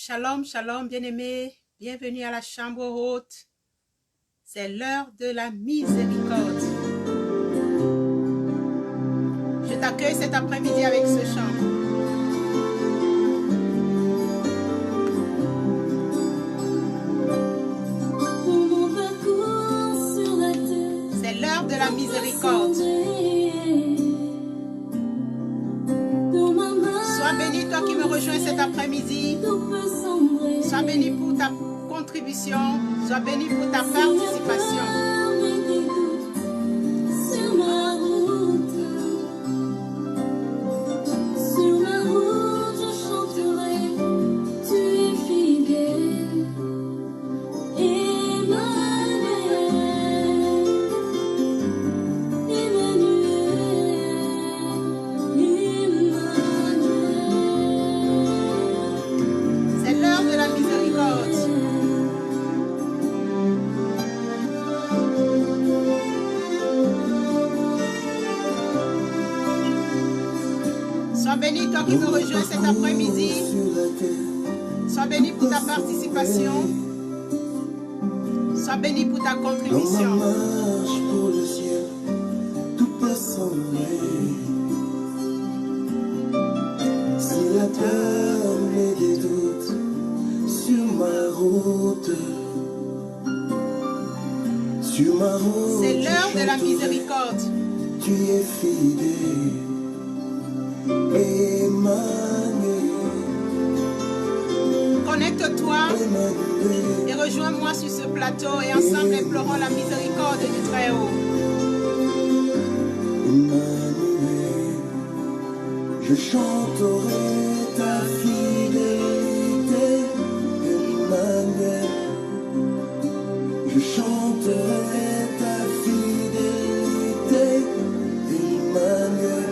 Shalom, shalom, bien-aimés. Bienvenue à la chambre haute. C'est l'heure de la miséricorde. Je t'accueille cet après-midi avec ce chant. C'est l'heure de la miséricorde. Sois béni, toi qui me rejoins cet après-midi. Sois béni pour ta contribution. Sois béni pour ta participation. Qui me rejoint cet après-midi. Sois béni pour ta participation. Sois béni pour ta contribution. Marche pour le ciel, tout peut sembler. Si la terre met des doutes sur ma route, c'est l'heure de la miséricorde. Tu es fidèle. Connecte-toi et rejoins-moi sur ce plateau et ensemble implorons la miséricorde du Très-Haut. Emmanuel, je chanterai ta fidélité. Emmanuel, je chanterai ta fidélité. Emmanuel.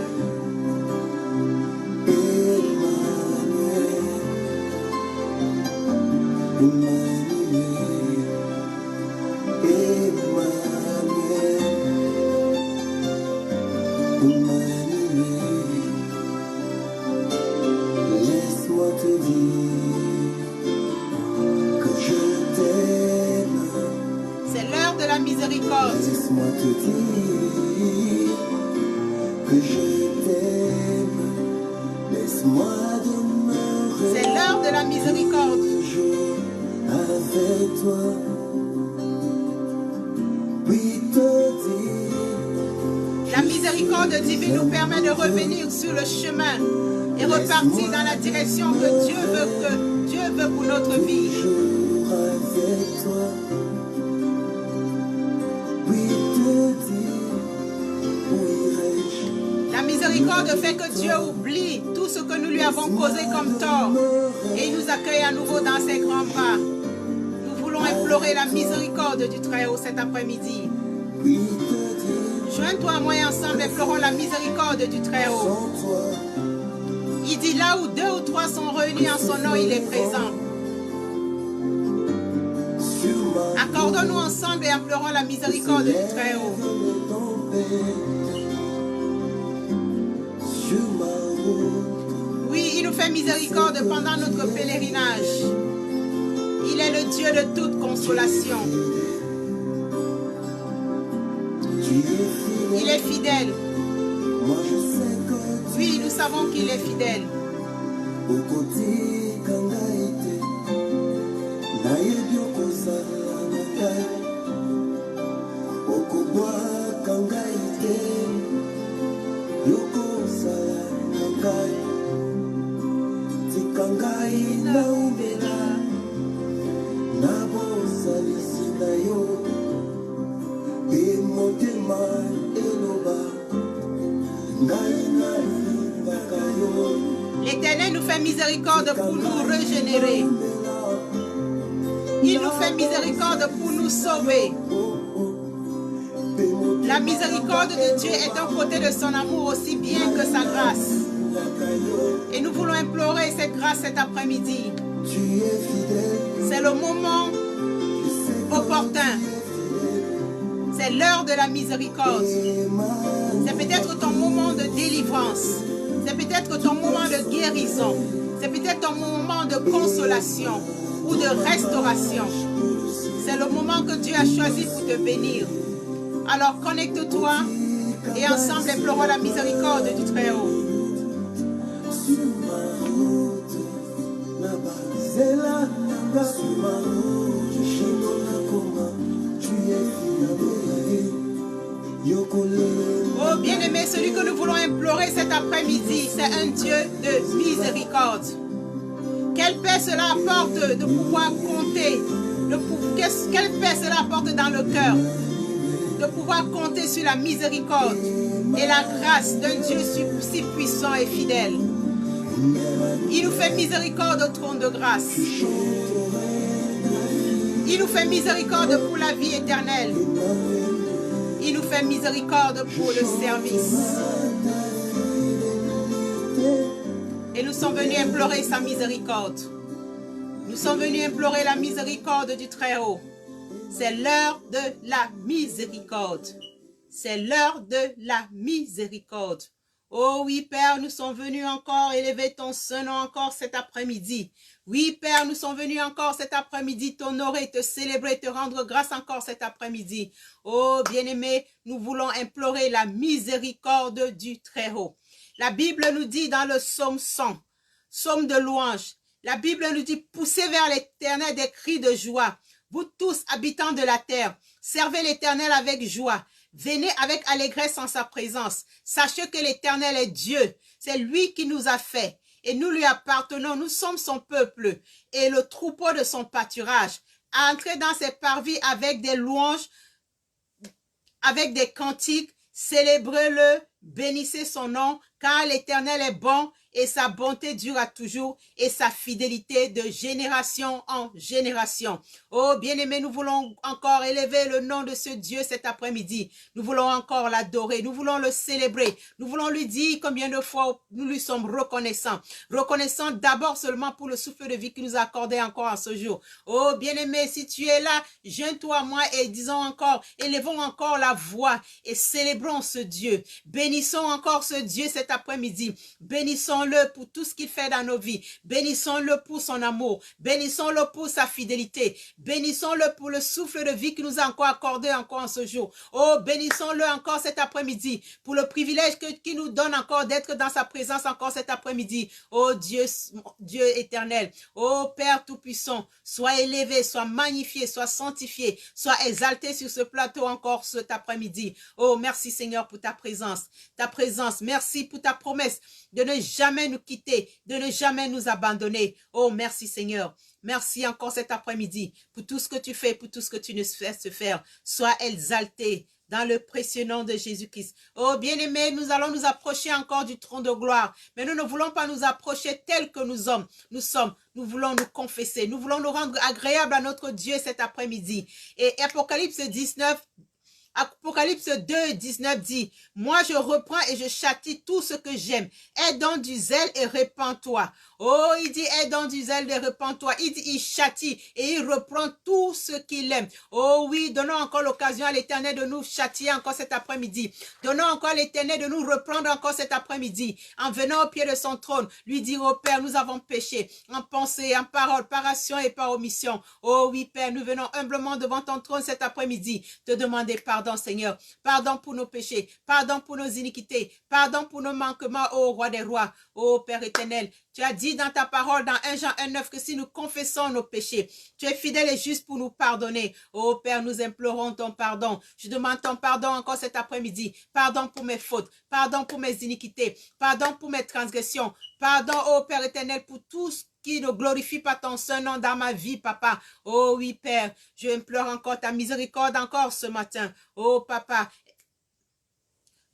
Laisse-moi te dire que je t'aime. C'est l'heure de la miséricorde. Laisse-moi te dire que je t'aime. Laisse-moi demeurer. C'est l'heure de la miséricorde. Avec toi, oui te dire. La miséricorde divine nous permet de revenir sur le chemin et repartir dans la direction que Dieu veut pour notre vie. Avec toi, oui te dire, où irai-je? La miséricorde fait que Dieu oublie tout ce que nous lui avons causé comme tort et il nous accueille à nouveau dans ses grands bras. Nous voulons implorer la miséricorde du Très-Haut cet après-midi. Joins-toi à moi et ensemble implorons la miséricorde du Très-Haut. Il dit là où 2 ou 3 sont réunis en son nom, il est présent. Accordons-nous ensemble et implorons la miséricorde du Très-Haut. Oui, il nous fait miséricorde pendant notre pèlerinage. Il est le Dieu de toute consolation. Il est fidèle. Oui, nous savons qu'il est fidèle. L'Éternel nous fait miséricorde pour nous régénérer. Il nous fait miséricorde pour nous sauver. La miséricorde de Dieu est d'un côté de son amour aussi bien que sa grâce. Et nous voulons implorer cette grâce cet après-midi. C'est le moment opportun. C'est l'heure de la miséricorde. C'est peut-être ton moment de délivrance. C'est peut-être ton moment de guérison. C'est peut-être ton moment de consolation ou de restauration. C'est le moment que Dieu a choisi pour te bénir. Alors connecte-toi et ensemble implorons la miséricorde du Très-Haut. Oh bien-aimé, celui que nous voulons implorer cet après-midi, c'est un Dieu de miséricorde. Quelle paix cela apporte de pouvoir compter, quelle paix cela apporte dans le cœur, de pouvoir compter sur la miséricorde et la grâce d'un Dieu si puissant et fidèle. Il nous fait miséricorde au trône de grâce. Il nous fait miséricorde pour la vie éternelle. Il nous fait miséricorde pour le service. Et nous sommes venus implorer sa miséricorde. Nous sommes venus implorer la miséricorde du Très-Haut. C'est l'heure de la miséricorde. C'est l'heure de la miséricorde. Oh oui, Père, nous sommes venus encore élever ton Saint-Nom encore cet après-midi. Oui, Père, nous sommes venus encore cet après-midi t'honorer, te célébrer, te rendre grâce encore cet après-midi. Oh, bien-aimé, nous voulons implorer la miséricorde du Très-Haut. La Bible nous dit dans le psaume 100, psaume de louange, la Bible nous dit, poussez vers l'Éternel des cris de joie. Vous tous, habitants de la terre, servez l'Éternel avec joie. Venez avec allégresse en sa présence. Sachez que l'Éternel est Dieu. C'est lui qui nous a fait. Et nous lui appartenons. Nous sommes son peuple et le troupeau de son pâturage. Entrez dans ses parvis avec des louanges, avec des cantiques. Célébrez-le, bénissez son nom, car l'Éternel est bon et sa bonté dure à toujours et sa fidélité de génération en génération. Oh bien-aimés, nous voulons encore élever le nom de ce Dieu cet après-midi. Nous voulons encore l'adorer, nous voulons le célébrer. Nous voulons lui dire combien de fois nous lui sommes reconnaissants. Reconnaissants d'abord seulement pour le souffle de vie qu'il nous a accordé encore en ce jour. Oh bien-aimé, si tu es là, joins-toi à moi et disons encore, élevons encore la voix et célébrons ce Dieu. Bénissons encore ce Dieu cet après-midi. Bénissons-le pour tout ce qu'il fait dans nos vies. Bénissons-le pour son amour. Bénissons-le pour sa fidélité. Bénissons-le pour le souffle de vie qu'il nous a encore accordé encore en ce jour. Oh, bénissons-le encore cet après-midi pour le privilège qu'il nous donne encore d'être dans sa présence encore cet après-midi. Oh Dieu, Dieu éternel. Oh Père Tout-Puissant, sois élevé, sois magnifié, sois sanctifié, sois exalté sur ce plateau encore cet après-midi. Oh, merci Seigneur pour ta présence. Ta présence, merci pour ta promesse de ne jamais nous quitter, de ne jamais nous abandonner. Oh, merci Seigneur. Merci encore cet après-midi pour tout ce que tu fais, pour tout ce que tu nous fais se faire. Sois exalté dans le précieux nom de Jésus-Christ. Oh, bien-aimés, nous allons nous approcher encore du trône de gloire. Mais nous ne voulons pas nous approcher tels que nous sommes. Nous voulons nous confesser. Nous voulons nous rendre agréables à notre Dieu cet après-midi. Et Apocalypse 2, 19 dit, moi je reprends et je châtie tout ce que j'aime. Aie donc du zèle et répands-toi. Oh, il dit, aie donc du zèle et répands-toi. Il dit, il châtie et il reprend tout ce qu'il aime. Oh oui, donnons encore l'occasion à l'Éternel de nous châtier encore cet après-midi. Donnons encore à l'Éternel de nous reprendre encore cet après-midi. En venant au pied de son trône, lui dire, oh Père, nous avons péché en pensée, en parole, par action et par omission. Oh oui, Père, nous venons humblement devant ton trône cet après-midi, te demander pardon, Seigneur. Pardon pour nos péchés, pardon pour nos iniquités, pardon pour nos manquements, ô Roi des rois, ô Père éternel. Tu as dit dans ta parole, dans 1 Jean 1,9, que si nous confessons nos péchés, tu es fidèle et juste pour nous pardonner. Ô Père, nous implorons ton pardon. Je demande ton pardon encore cet après-midi. Pardon pour mes fautes, pardon pour mes iniquités, pardon pour mes transgressions. Pardon, ô Père éternel, pour tout ce qui ne glorifie pas ton Saint-Nom dans ma vie, Papa. Oh oui, Père, je implore encore ta miséricorde encore ce matin. Oh Papa,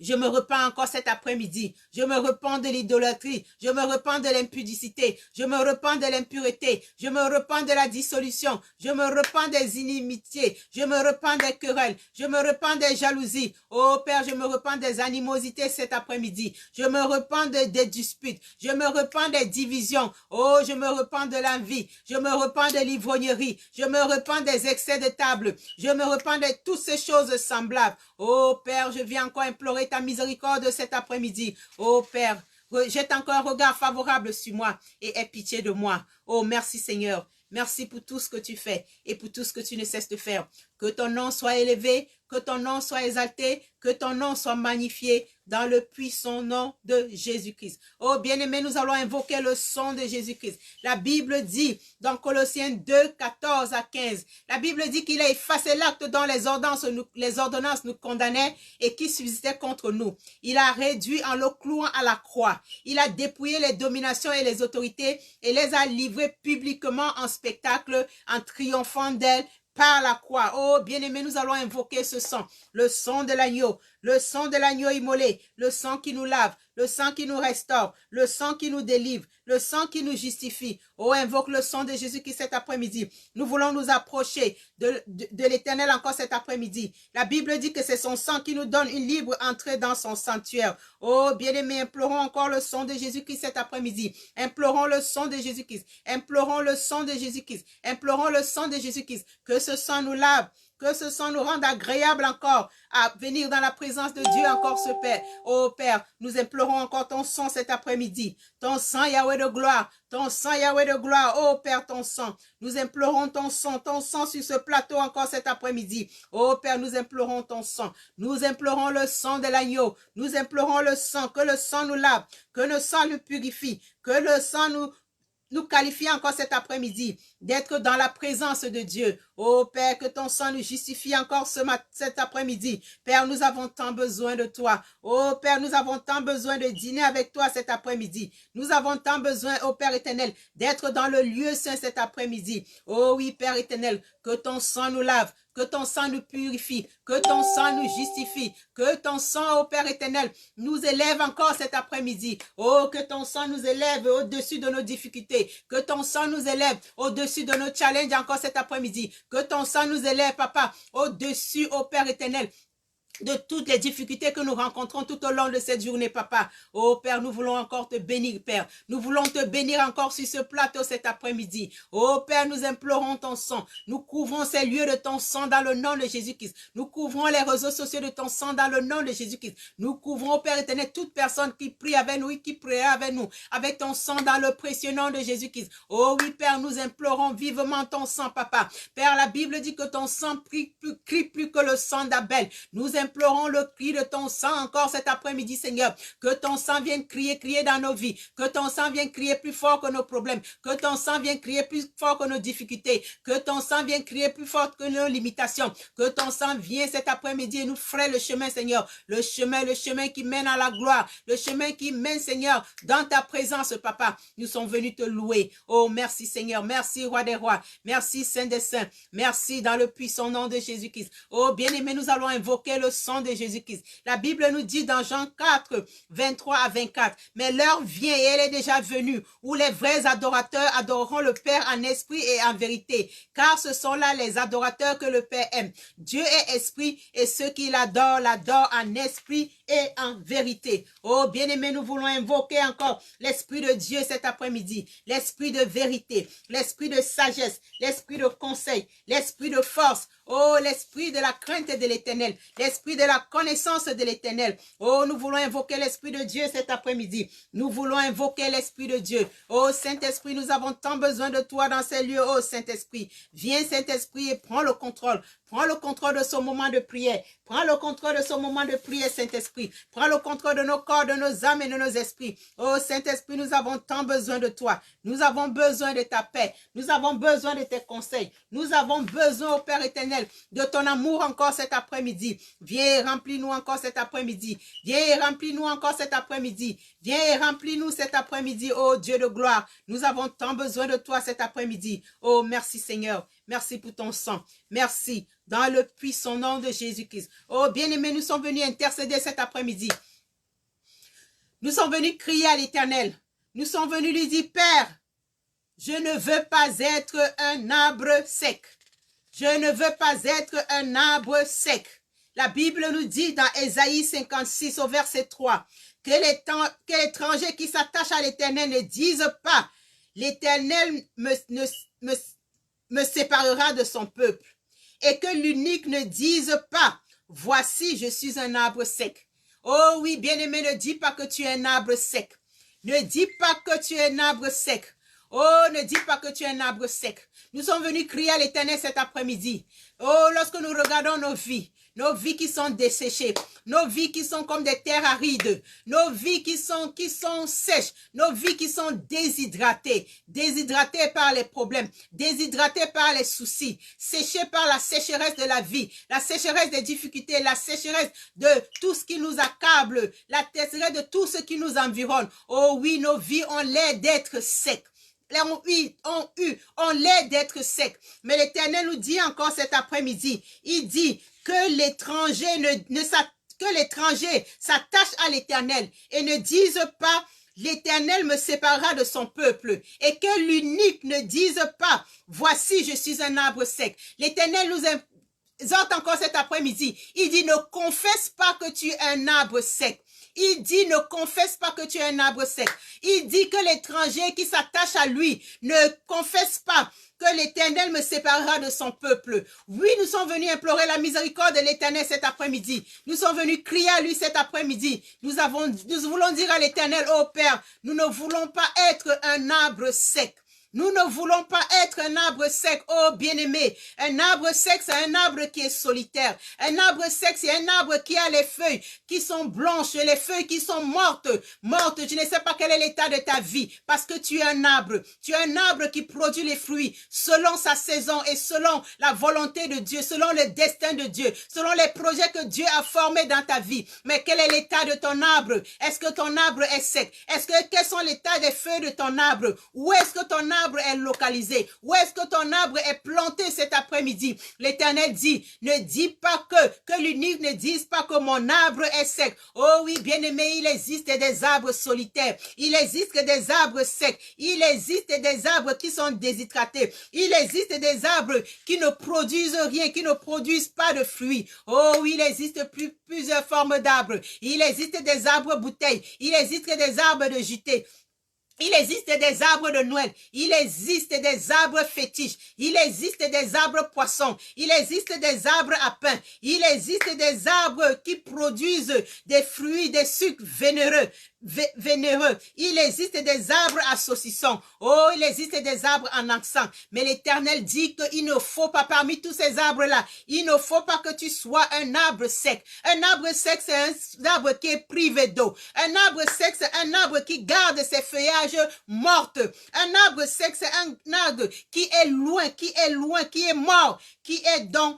je me repens encore cet après-midi. Je me repens de l'idolâtrie. Je me repens de l'impudicité. Je me repens de l'impureté. Je me repens de la dissolution. Je me repens des inimitiés. Je me repens des querelles. Je me repens des jalousies. Oh Père, je me repens des animosités cet après-midi. Je me repens des disputes. Je me repens des divisions. Oh, je me repens de l'envie. Je me repens de l'ivrognerie. Je me repens des excès de table. Je me repens de toutes ces choses semblables. Oh Père, je viens encore implorer ta miséricorde cet après-midi. Oh Père, jette encore un regard favorable sur moi et aie pitié de moi. Oh, merci Seigneur. Merci pour tout ce que tu fais et pour tout ce que tu ne cesses de faire. Que ton nom soit élevé, que ton nom soit exalté, que ton nom soit magnifié dans le puissant nom de Jésus-Christ. Oh bien-aimé, nous allons invoquer le sang de Jésus-Christ. La Bible dit dans Colossiens 2, 14 à 15, la Bible dit qu'il a effacé l'acte dont les ordonnances nous condamnaient et qui subsistaient contre nous. Il a réduit en le clouant à la croix. Il a dépouillé les dominations et les autorités et les a livrées publiquement en spectacle en triomphant d'elles par la croix. Oh, bien-aimé, nous allons invoquer ce sang, le sang de l'agneau immolé, le sang qui nous lave, le sang qui nous restaure, le sang qui nous délivre, le sang qui nous justifie. Oh, invoque le sang de Jésus-Christ cet après-midi. Nous voulons nous approcher de l'Éternel encore cet après-midi. La Bible dit que c'est son sang qui nous donne une libre entrée dans son sanctuaire. Oh, bien-aimé, implorons encore le sang de Jésus-Christ cet après-midi. Implorons le sang de Jésus-Christ. Implorons le sang de Jésus-Christ. Implorons le sang de Jésus-Christ. Que ce sang nous lave. Que ce sang nous rende agréable encore à venir dans la présence de Dieu encore ce Père. Oh Père, nous implorons encore ton sang cet après-midi. Ton sang Yahweh de gloire. Ton sang Yahweh de gloire. Oh Père, ton sang. Nous implorons ton sang sur ce plateau encore cet après-midi. Oh Père, nous implorons ton sang. Nous implorons le sang de l'agneau. Nous implorons le sang. Que le sang nous lave. Que le sang nous purifie. Que le sang nous qualifie encore cet après-midi d'être dans la présence de Dieu. Oh Père, que ton sang nous justifie encore cet après-midi. Père, nous avons tant besoin de toi. Oh Père, nous avons tant besoin de dîner avec toi cet après-midi. Nous avons tant besoin, oh Père éternel, d'être dans le lieu saint cet après-midi. Oh oui, Père éternel, que ton sang nous lave, que ton sang nous purifie, que ton sang nous justifie, que ton sang, ô Père éternel, nous élève encore cet après-midi. Oh, que ton sang nous élève au-dessus de nos difficultés, que ton sang nous élève au-dessus de nos challenges encore cet après-midi, que ton sang nous élève, Papa, au-dessus, ô Père éternel, de toutes les difficultés que nous rencontrons tout au long de cette journée, Papa. Oh Père, nous voulons encore te bénir, Père. Nous voulons te bénir encore sur ce plateau cet après-midi. Oh Père, nous implorons ton sang. Nous couvrons ces lieux de ton sang dans le nom de Jésus-Christ. Nous couvrons les réseaux sociaux de ton sang dans le nom de Jésus-Christ. Nous couvrons, Père éternel, toute personne qui prie avec nous et qui prie avec nous, avec ton sang dans le précieux nom de Jésus-Christ. Oh oui, Père, nous implorons vivement ton sang, Papa. Père, la Bible dit que ton sang crie plus que le sang d'Abel. Nous implorons le cri de ton sang encore cet après-midi, Seigneur. Que ton sang vienne crier dans nos vies. Que ton sang vienne crier plus fort que nos problèmes. Que ton sang vienne crier plus fort que nos difficultés. Que ton sang vienne crier plus fort que nos limitations. Que ton sang vienne cet après-midi et nous fraye le chemin, Seigneur. Le chemin qui mène à la gloire. Le chemin qui mène, Seigneur, dans ta présence, Papa. Nous sommes venus te louer. Oh, merci, Seigneur. Merci, Roi des rois. Merci, Saint des saints. Merci dans le puissant nom de Jésus-Christ. Oh, bien-aimé, nous allons invoquer le sang de Jésus-Christ. La Bible nous dit dans Jean 4, 23 à 24, mais l'heure vient et elle est déjà venue où les vrais adorateurs adoreront le Père en esprit et en vérité, car ce sont là les adorateurs que le Père aime. Dieu est esprit et ceux qui l'adorent en esprit et en vérité. Oh bien-aimés, nous voulons invoquer encore l'esprit de Dieu cet après-midi, l'esprit de vérité, l'esprit de sagesse, l'esprit de conseil, l'esprit de force. Oh, l'esprit de la crainte de l'Éternel, l'esprit de la connaissance de l'Éternel. Oh, nous voulons invoquer l'esprit de Dieu cet après-midi. Nous voulons invoquer l'esprit de Dieu. Oh, Saint-Esprit, nous avons tant besoin de toi dans ces lieux. Oh, Saint-Esprit, viens, Saint-Esprit, et prends le contrôle. Prends le contrôle de ce moment de prière. Prends le contrôle de ce moment de prière, Saint-Esprit. Prends le contrôle de nos corps, de nos âmes et de nos esprits. Oh, Saint-Esprit, nous avons tant besoin de toi. Nous avons besoin de ta paix. Nous avons besoin de tes conseils. Nous avons besoin, oh Père éternel, de ton amour encore cet après-midi. Viens et remplis-nous encore cet après-midi. Viens et remplis-nous encore cet après-midi. Viens et remplis-nous cet après-midi, oh Dieu de gloire. Nous avons tant besoin de toi cet après-midi. Oh, merci Seigneur. Merci pour ton sang. Merci dans le puissant nom de Jésus-Christ. Oh, bien-aimés, nous sommes venus intercéder cet après-midi. Nous sommes venus crier à l'Éternel. Nous sommes venus lui dire, Père, je ne veux pas être un arbre sec. Je ne veux pas être un arbre sec. La Bible nous dit dans Ésaïe 56 au verset 3 que l'étranger qui s'attache à l'Éternel ne dise pas, l'Éternel me séparera de son peuple. Et que l'unique ne dise pas, voici, je suis un arbre sec. Oh oui, bien-aimé, ne dis pas que tu es un arbre sec. Ne dis pas que tu es un arbre sec. Oh, ne dis pas que tu es un arbre sec. Nous sommes venus crier à l'Éternel cet après-midi. Oh, lorsque nous regardons nos vies qui sont desséchées, nos vies qui sont comme des terres arides, nos vies qui sont sèches, nos vies qui sont déshydratées par les problèmes, déshydratées par les soucis, séchées par la sécheresse de la vie, la sécheresse des difficultés, la sécheresse de tout ce qui nous accable, la sécheresse de tout ce qui nous environne. Oh oui, nos vies ont l'air d'être secs. On l'air d'être secs. Mais l'Éternel nous dit encore cet après-midi, il dit que l'étranger que l'étranger s'attache à l'Éternel et ne dise pas l'Éternel me séparera de son peuple, et que l'unique ne dise pas voici je suis un arbre sec. L'Éternel nous exhorte encore cet après-midi. Il dit ne confesse pas que tu es un arbre sec. Il dit, ne confesse pas que tu es un arbre sec. Il dit que l'étranger qui s'attache à lui ne confesse pas que l'Éternel me séparera de son peuple. Oui, nous sommes venus implorer la miséricorde de l'Éternel cet après-midi. Nous sommes venus crier à lui cet après-midi. Nous voulons dire à l'Éternel, oh Père, nous ne voulons pas être un arbre sec. Nous ne voulons pas être un arbre sec, oh bien-aimé. Un arbre sec, c'est un arbre qui est solitaire. Un arbre sec, c'est un arbre qui a les feuilles qui sont blanches, les feuilles qui sont mortes. Tu ne sais pas quel est l'état de ta vie parce que tu es un arbre. Tu es un arbre qui produit les fruits selon sa saison et selon la volonté de Dieu, selon le destin de Dieu, selon les projets que Dieu a formés dans ta vie. Mais quel est l'état de ton arbre? Est-ce que ton arbre est sec? Quels sont l'état des feuilles de ton arbre? Où est-ce que ton arbre est localisé? Où est-ce que ton arbre est planté cet après-midi? L'Éternel dit, ne dis pas que l'unique ne dise pas que mon arbre est sec. Oh oui, bien-aimé, il existe des arbres solitaires. Il existe des arbres secs. Il existe des arbres qui sont déshydratés. Il existe des arbres qui ne produisent rien, qui ne produisent pas de fruits. Oh oui, il existe plusieurs formes d'arbres. Il existe des arbres bouteilles. Il existe des arbres de jutée. Il existe des arbres de Noël, il existe des arbres fétiches, il existe des arbres poissons, il existe des arbres à pain, il existe des arbres qui produisent des fruits, des sucres vénéreux. Il existe des arbres à saucisson. Oh, il existe des arbres en accent. Mais l'Éternel dit qu'il ne faut pas parmi tous ces arbres-là, il ne faut pas que tu sois un arbre sec. Un arbre sec, c'est un arbre qui est privé d'eau. Un arbre sec, c'est un arbre qui garde ses feuillages morts. Un arbre sec, c'est un arbre qui est loin, qui est mort, qui est dans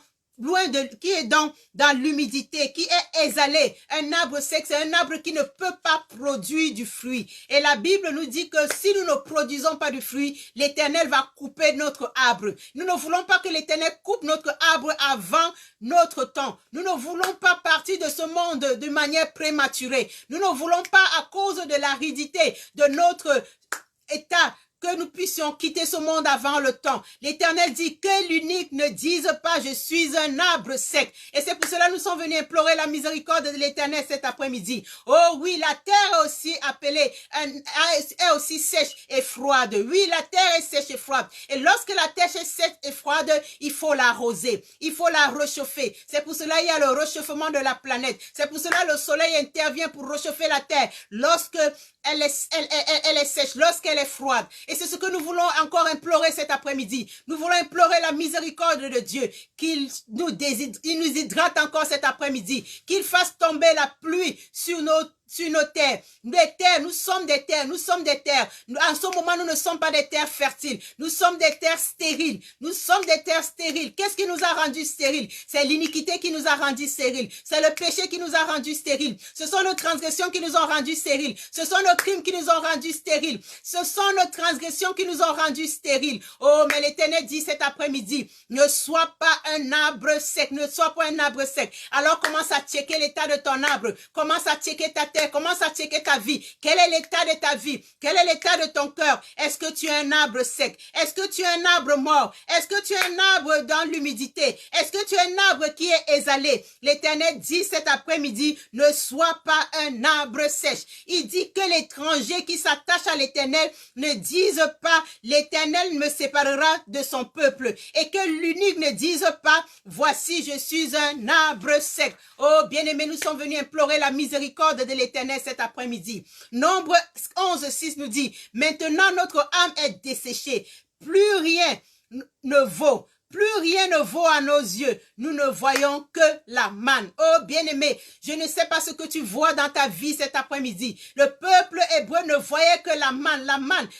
l'humidité, qui est exhalé. Un arbre sec, c'est un arbre qui ne peut pas produire du fruit. Et la Bible nous dit que si nous ne produisons pas du fruit, l'Éternel va couper notre arbre. Nous ne voulons pas que l'Éternel coupe notre arbre avant notre temps. Nous ne voulons pas partir de ce monde de manière prématurée. Nous ne voulons pas, à cause de l'aridité de notre état, que nous puissions quitter ce monde avant le temps. L'Éternel dit que l'unique ne dise pas je suis un arbre sec. Et c'est pour cela que nous sommes venus implorer la miséricorde de l'Éternel cet après-midi. Oh oui, la terre est aussi appelée, est aussi sèche et froide. Oui, la terre est sèche et froide. Et lorsque la terre est sèche et froide, il faut l'arroser. Il faut la réchauffer. C'est pour cela qu'il y a le réchauffement de la planète. C'est pour cela que le soleil intervient pour réchauffer la terre. Lorsque elle est sèche, lorsqu'elle est froide. Et c'est ce que nous voulons encore implorer cet après-midi. Nous voulons implorer la miséricorde de Dieu, qu'il nous hydrate encore cet après-midi, qu'il fasse tomber la pluie sur nos terres. Nous sommes des terres. En ce moment, nous ne sommes pas des terres fertiles. Nous sommes des terres stériles. Qu'est-ce qui nous a rendus stériles? C'est l'iniquité qui nous a rendus stériles. C'est le péché qui nous a rendus stériles. Ce sont nos transgressions qui nous ont rendus stériles. Ce sont nos crimes qui nous ont rendus stériles. Ce sont nos transgressions qui nous ont rendus stériles. Oh, mais l'Éternel dit cet après-midi, ne sois pas un arbre sec. Ne sois pas un arbre sec. Alors commence à checker l'état de ton arbre. Commence à checker ta terre. Commence à checker ta vie. Quel est l'état de ta vie? Quel est l'état de ton cœur? Est-ce que tu es un arbre sec? Est-ce que tu es un arbre mort? Est-ce que tu es un arbre dans l'humidité? Est-ce que tu es un arbre qui est exhalé? L'Éternel dit cet après-midi, ne sois pas un arbre sèche. Il dit que l'étranger qui s'attache à l'Éternel ne dise pas, l'Éternel me séparera de son peuple. Et que l'unique ne dise pas, voici je suis un arbre sec. Oh bien-aimé, nous sommes venus implorer la miséricorde de l'Éternel l'Éternel cet après-midi. Nombre 11, 6 nous dit, maintenant notre âme est desséchée, plus rien ne vaut. Plus rien ne vaut à nos yeux. Nous ne voyons que la manne. Oh bien-aimé, je ne sais pas ce que tu vois dans ta vie cet après-midi. Le peuple hébreu ne voyait que la manne.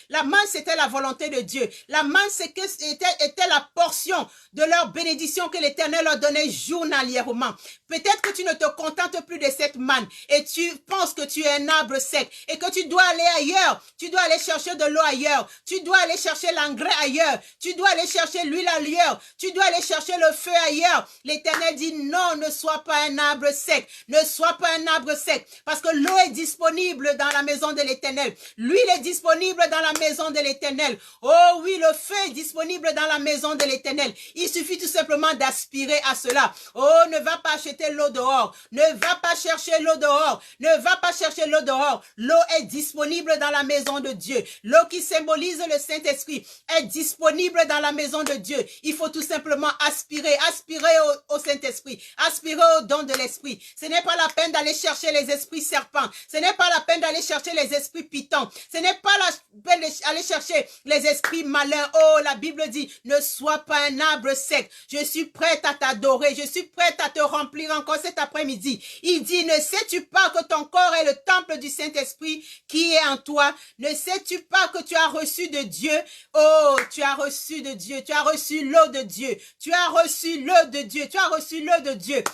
La manne, c'était la volonté de Dieu. La manne, était la portion de leur bénédiction que l'Éternel leur donnait journalièrement. Peut-être que tu ne te contentes plus de cette manne et tu penses que tu es un arbre sec et que tu dois aller ailleurs. Tu dois aller chercher de l'eau ailleurs. Tu dois aller chercher l'engrais ailleurs. Tu dois aller chercher l'huile ailleurs. Tu dois aller chercher le feu ailleurs. L'Éternel dit non, ne sois pas un arbre sec. Ne sois pas un arbre sec. Parce que l'eau est disponible dans la maison de l'Éternel. L'huile est disponible dans la maison de l'Éternel. Oh oui, le feu est disponible dans la maison de l'Éternel. Il suffit tout simplement d'aspirer à cela. Oh, ne va pas acheter l'eau dehors. Ne va pas chercher l'eau dehors. Ne va pas chercher l'eau dehors. L'eau est disponible dans la maison de Dieu. L'eau qui symbolise le Saint-Esprit est disponible dans la maison de Dieu. Il faut tout simplement aspirer au Saint-Esprit, aspirer au don de l'Esprit. Ce n'est pas la peine d'aller chercher les esprits serpents. Ce n'est pas la peine d'aller chercher les esprits pitons. Ce n'est pas la peine d'aller chercher les esprits malins. Oh, la Bible dit, ne sois pas un arbre sec. Je suis prête à t'adorer. Je suis prête à te remplir encore cet après-midi. Il dit, ne sais-tu pas que ton corps est le temple du Saint-Esprit qui est en toi? Ne sais-tu pas que tu as reçu de Dieu? Oh, tu as reçu de Dieu. Tu as reçu l'eau de Dieu. Tu as reçu l'eau de Dieu. Tu as reçu l'eau de Dieu.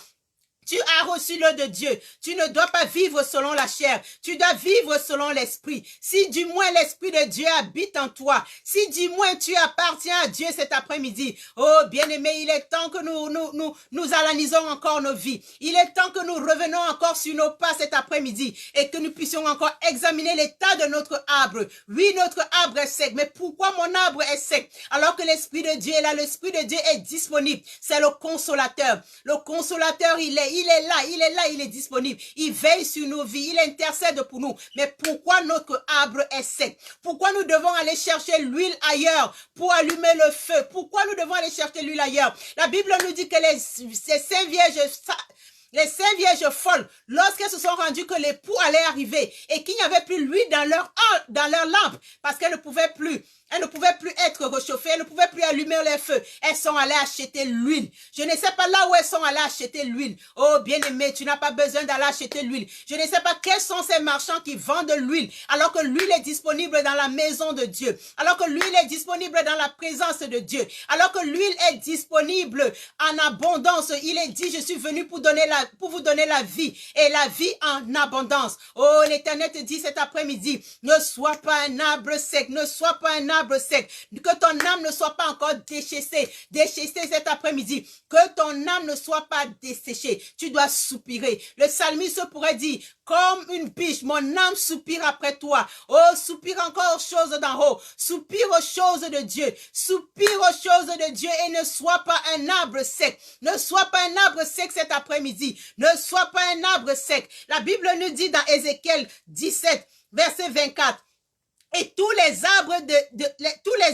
Tu as reçu l'eau de Dieu. Tu ne dois pas vivre selon la chair. Tu dois vivre selon l'esprit. Si du moins l'esprit de Dieu habite en toi, si du moins tu appartiens à Dieu cet après-midi, oh bien-aimé, il est temps que nous analysons encore nos vies. Il est temps que nous revenons encore sur nos pas cet après-midi et que nous puissions encore examiner l'état de notre arbre. Oui, notre arbre est sec, mais pourquoi mon arbre est sec? Alors que l'esprit de Dieu est là, l'esprit de Dieu est disponible. C'est le consolateur. Le consolateur, il est disponible. Il veille sur nos vies, il intercède pour nous. Mais pourquoi notre arbre est sec? Pourquoi nous devons aller chercher l'huile ailleurs pour allumer le feu? Pourquoi nous devons aller chercher l'huile ailleurs? La Bible nous dit que ces cinq vierges folles, lorsqu'elles se sont rendues que l'époux allait arriver et qu'il n'y avait plus l'huile dans leur lampe, parce qu'elles ne pouvaient plus être réchauffées, elles ne pouvaient plus allumer les feux. Elles sont allées acheter l'huile. Je ne sais pas là où elles sont allées acheter l'huile. Oh, bien-aimé, tu n'as pas besoin d'aller acheter l'huile. Je ne sais pas quels sont ces marchands qui vendent l'huile, alors que l'huile est disponible dans la maison de Dieu, alors que l'huile est disponible dans la présence de Dieu, alors que l'huile est disponible en abondance. Il est dit, je suis venu pour vous donner la vie et la vie en abondance. Oh, l'Éternel te dit cet après-midi, ne sois pas un arbre sec, ne sois pas un arbre sec, que ton âme ne soit pas encore déchaissée cet après-midi, que ton âme ne soit pas desséchée. Tu dois soupirer. Le psalmiste pourrait dire, comme une biche, mon âme soupire après toi. Oh, soupire encore aux choses d'en haut, soupire aux choses de Dieu, soupire aux choses de Dieu et ne sois pas un arbre sec. Ne sois pas un arbre sec cet après-midi. Ne sois pas un arbre sec. La Bible nous dit dans Ézéchiel 17, verset 24, et tous les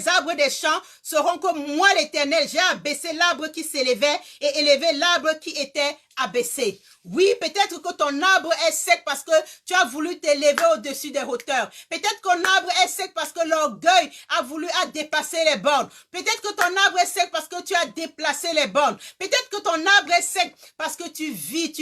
arbres des champs seront comme moi l'Éternel. J'ai abaissé l'arbre qui s'élevait et élevé l'arbre qui était abaissé. Oui, peut-être que ton arbre est sec parce que tu as voulu t'élever au-dessus des hauteurs. Peut-être que ton arbre est sec parce que l'orgueil a dépassé les bornes. Peut-être que ton arbre est sec parce que tu as déplacé les bornes. Peut-être que ton arbre est sec parce que tu vis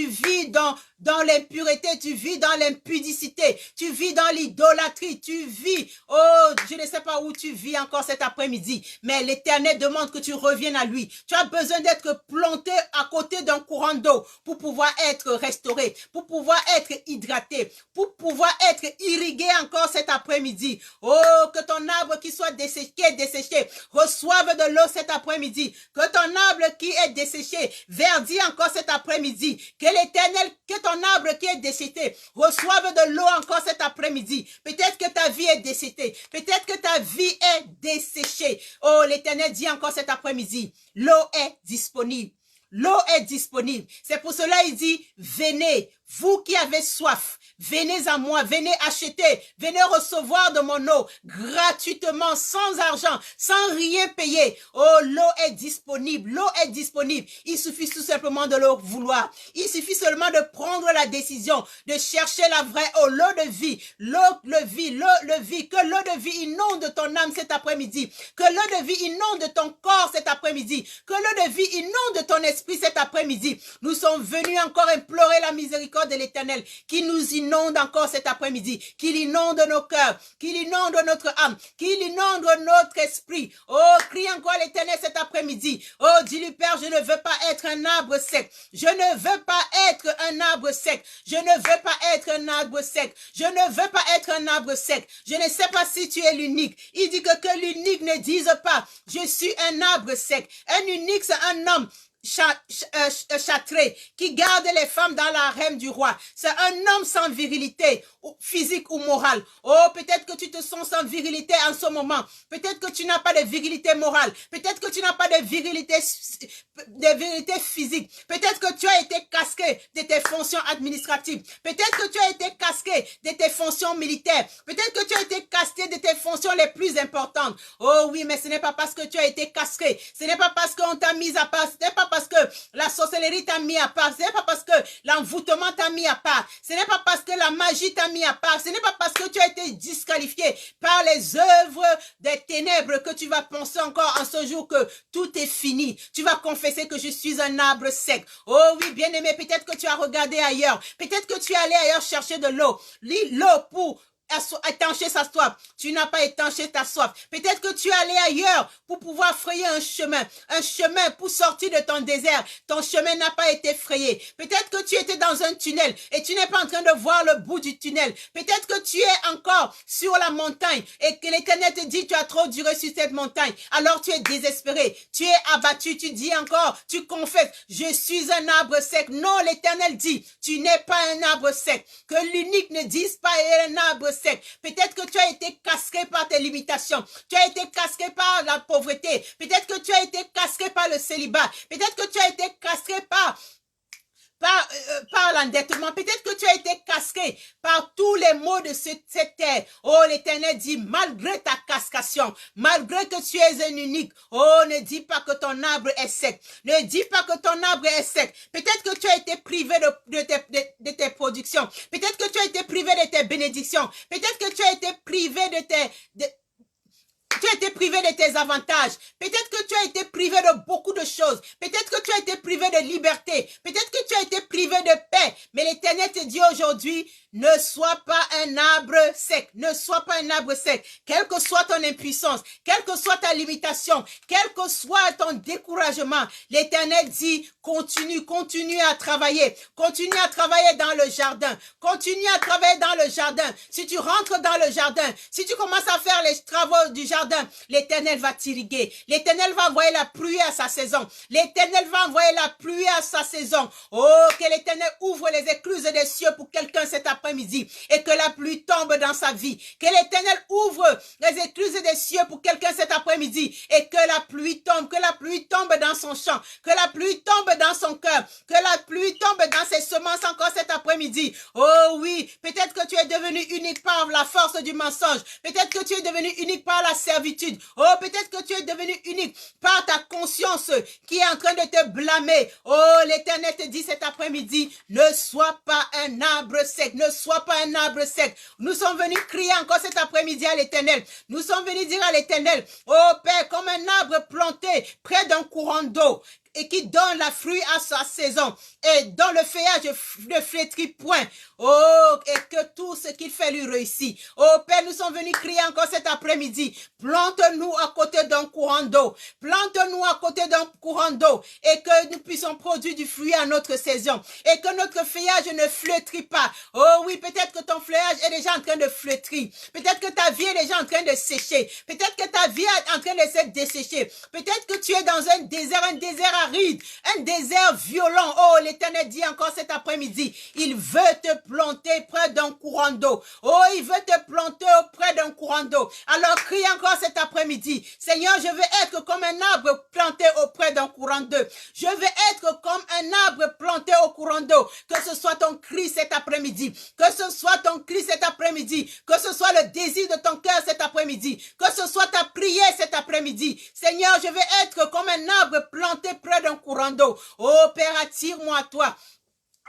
dans l'impureté, tu vis dans l'impudicité, tu vis dans l'idolâtrie, tu vis, oh, je ne sais pas où tu vis encore cet après-midi, mais l'Éternel demande que tu reviennes à lui. Tu as besoin d'être planté à côté d'un courant d'eau pour pouvoir être restauré, pour pouvoir être hydraté, pour pouvoir être irrigué encore cet après-midi. Oh, que ton arbre qui soit desséché, reçoive de l'eau cet après-midi. Que ton arbre qui est desséché verdit encore cet après-midi. Que l'Éternel, que ton arbre qui est desséché reçoive de l'eau encore cet après-midi. Peut-être que ta vie est desséchée. Peut-être que ta vie est desséchée. Oh, l'Éternel dit encore cet après-midi, l'eau est disponible. L'eau est disponible. C'est pour cela il dit, venez, vous qui avez soif, venez à moi, venez acheter, venez recevoir de mon eau gratuitement, sans argent, sans rien payer. Oh, l'eau est disponible, l'eau est disponible. Il suffit tout simplement de le vouloir. Il suffit seulement de prendre la décision, de chercher la vraie eau, l'eau de vie, l'eau de vie, l'eau de vie. Que l'eau de vie inonde ton âme cet après-midi. Que l'eau de vie inonde ton corps cet après-midi. Que l'eau de vie inonde ton esprit cet après-midi. Nous sommes venus encore implorer la miséricorde de l'Éternel qui nous inonde encore cet après-midi, qu'il inonde nos cœurs, qu'il inonde notre âme, qu'il inonde notre esprit. Oh, crie encore à l'Éternel cet après-midi. Oh, dis-lui, Père, je ne veux pas être un arbre sec. Je ne veux pas être un arbre sec. Je ne veux pas être un arbre sec. Je ne veux pas être un arbre sec. Je ne sais pas si tu es l'unique. Il dit que l'unique ne dise pas, je suis un arbre sec. Un unique, c'est un homme châtré, qui garde les femmes dans la harem du roi. C'est un homme sans virilité, physique ou morale. Oh, peut-être que tu te sens sans virilité en ce moment. Peut-être que tu n'as pas de virilité morale. Peut-être que tu n'as pas de virilité physique. Peut-être que tu as été casqué de tes fonctions administratives. Peut-être que tu as été casqué de tes fonctions militaires. Peut-être que tu as été casqué de tes fonctions les plus importantes. Oh oui, mais ce n'est pas parce que tu as été casqué. Ce n'est pas parce qu'on t'a mis à part. Ce n'est pas parce que la sorcellerie t'a mis à part. Ce n'est pas parce que l'envoûtement t'a mis à part. Ce n'est pas parce que la magie t'a mis à part. Ce n'est pas parce que tu as été disqualifié par les œuvres des ténèbres que tu vas penser encore en ce jour que tout est fini. Tu vas confesser que je suis un arbre sec. Oh oui, bien-aimé, peut-être que tu as regardé ailleurs. Peut-être que tu es allé ailleurs chercher de l'eau. L'eau pour étancher sa soif. Tu n'as pas étanché ta soif. Peut-être que tu es allé ailleurs pour pouvoir frayer un chemin pour sortir de ton désert. Ton chemin n'a pas été frayé. Peut-être que tu étais dans un tunnel et tu n'es pas en train de voir le bout du tunnel. Peut-être que tu es encore sur la montagne et que l'Éternel te dit tu as trop duré sur cette montagne. Alors tu es désespéré. Tu es abattu. Tu dis encore, tu confesses, je suis un arbre sec. Non, l'Éternel dit, tu n'es pas un arbre sec. Que l'unique ne dise pas un arbre sec. Peut-être que tu as été casqué par tes limitations. Tu as été casqué par la pauvreté. Peut-être que tu as été casqué par le célibat. Peut-être que tu as été casqué par l'endettement. Peut-être que tu as été casqué par tous les maux de cette terre. Oh, l'Éternel dit, malgré ta cascation, malgré que tu es un unique, oh, ne dis pas que ton arbre est sec. Ne dis pas que ton arbre est sec. Peut-être que tu as été privé de tes productions. Peut-être que tu as été privé de tes bénédictions. Peut-être que tu as été privé tu as été privé de tes avantages. Peut-être que tu as été privé de beaucoup de choses. Peut-être que tu as été privé de liberté. Peut-être que tu as été privé de paix. Mais l'Éternel te dit aujourd'hui, ne sois pas un arbre sec. Ne sois pas un arbre sec. Quelle que soit ton impuissance, quelle que soit ta limitation, quel que soit ton découragement, l'Éternel dit, continue à travailler. Continue à travailler dans le jardin. Continue à travailler dans le jardin. Si tu rentres dans le jardin, si tu commences à faire les travaux du jardin, l'Éternel va t'irriguer. L'Éternel va envoyer la pluie à sa saison. L'Éternel va envoyer la pluie à sa saison. Oh, que l'Éternel ouvre les écluses des cieux pour quelqu'un cet après-midi et que la pluie tombe dans sa vie. Que l'Éternel ouvre les écluses des cieux pour quelqu'un cet après-midi et que la pluie tombe dans son champ, que la pluie tombe dans son cœur, que la pluie tombe dans ses semences encore cet après-midi. Oh oui, peut-être que tu es devenu unique par la force du mensonge. Peut-être que tu es devenu unique par la servitude. Oh, peut-être que tu es devenu unique par ta conscience qui est en train de te blâmer. Oh, l'Éternel te dit cet après-midi, ne sois pas un arbre sec, ne sois pas un arbre sec. Nous sommes venus crier encore cet après-midi à l'Éternel. Nous sommes venus dire à l'Éternel, oh Père, comme un arbre planté près d'un courant d'eau, et qui donne la fruit à sa saison, et dans le feuillage ne flétrit point. Oh, et que tout ce qu'il fait lui réussit. Oh Père, nous sommes venus crier encore cet après-midi. Plante-nous à côté d'un courant d'eau. Plante-nous à côté d'un courant d'eau, et que nous puissions produire du fruit à notre saison, et que notre feuillage ne flétrit pas. Oh oui, peut-être que ton feuillage est déjà en train de flétrir. Peut-être que ta vie est déjà en train de sécher. Peut-être que ta vie est en train de se dessécher. Peut-être que tu es dans un désert aride, un désert violent. Oh, l'Éternel dit encore cet après-midi, il veut te planter près d'un courant d'eau. Oh, il veut te planter auprès d'un courant d'eau. Alors crie encore cet après-midi, Seigneur, je veux être comme un arbre planté auprès d'un courant d'eau. Je veux être comme un arbre planté au courant d'eau. Que ce soit ton cri cet après-midi, que ce soit ton cri cet après-midi, que ce soit le désir de ton cœur cet après-midi, que ce soit ta prière cet après-midi. Seigneur, je veux être comme un arbre planté près d'un courant d'eau. Oh Père, attire-moi à toi.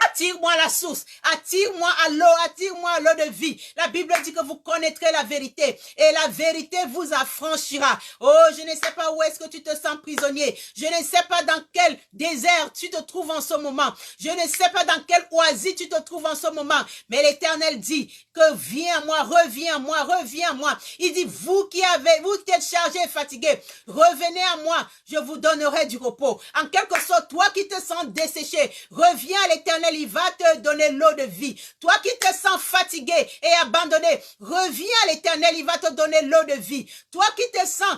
Attire-moi à la source, attire-moi à l'eau de vie. La Bible dit que vous connaîtrez la vérité et la vérité vous affranchira. Oh, je ne sais pas où est-ce que tu te sens prisonnier. Je ne sais pas dans quel désert tu te trouves en ce moment. Je ne sais pas dans quel oasis tu te trouves en ce moment. Mais l'Éternel dit que viens à moi, reviens à moi, reviens à moi. Il dit, vous qui êtes chargés et fatigués, revenez à moi, je vous donnerai du repos. En quelque sorte, toi qui te sens desséché, reviens à l'Éternel. Il va te donner l'eau de vie. Toi qui te sens fatigué et abandonné, reviens à l'Éternel, il va te donner l'eau de vie. Toi qui te sens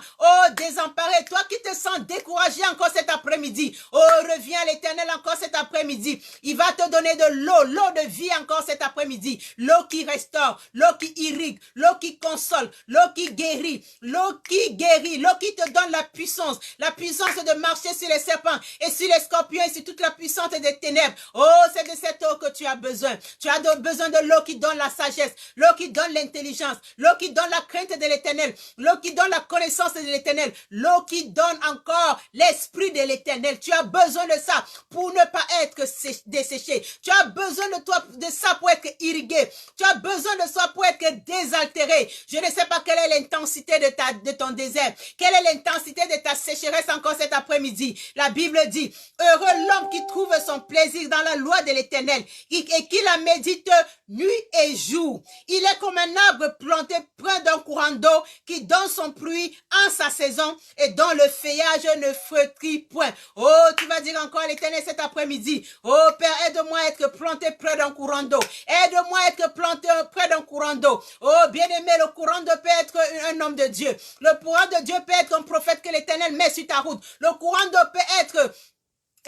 désemparé, toi qui te sens découragé encore cet après-midi, reviens à l'Éternel encore cet après-midi. Il va te donner de l'eau de vie encore cet après-midi. L'eau qui restaure, l'eau qui irrigue, l'eau qui console, l'eau qui guérit, l'eau qui te donne la puissance de marcher sur les serpents et sur les scorpions et sur toute la puissance des ténèbres. Oh, c'est de cette eau que tu as besoin. Tu as besoin de l'eau qui donne la sagesse, l'eau qui donne l'intelligence, l'eau qui donne la crainte de l'Éternel, l'eau qui donne la connaissance de l'Éternel, l'eau qui donne encore l'esprit de l'Éternel. Tu as besoin de ça pour ne pas être desséché. Tu as besoin de ça pour être irrigué. Tu as besoin de ça pour être désaltéré. Je ne sais pas quelle est l'intensité de ton désert. Quelle est l'intensité de ta sécheresse encore cet après-midi. La Bible dit, heureux l'homme qui trouve son plaisir dans la loi de l'Éternel et qui la médite nuit et jour. Il est comme un arbre planté près d'un courant d'eau qui donne son fruit en sa saison et dont le feuillage ne flétrit point. Oh, tu vas dire encore à l'Éternel cet après-midi, oh Père, aide-moi à être planté près d'un courant d'eau. Aide-moi à être planté près d'un courant d'eau. Oh, bien-aimé, le courant d'eau peut être un homme de Dieu. Le courant de Dieu peut être un prophète que l'Éternel met sur ta route. Le courant d'eau peut être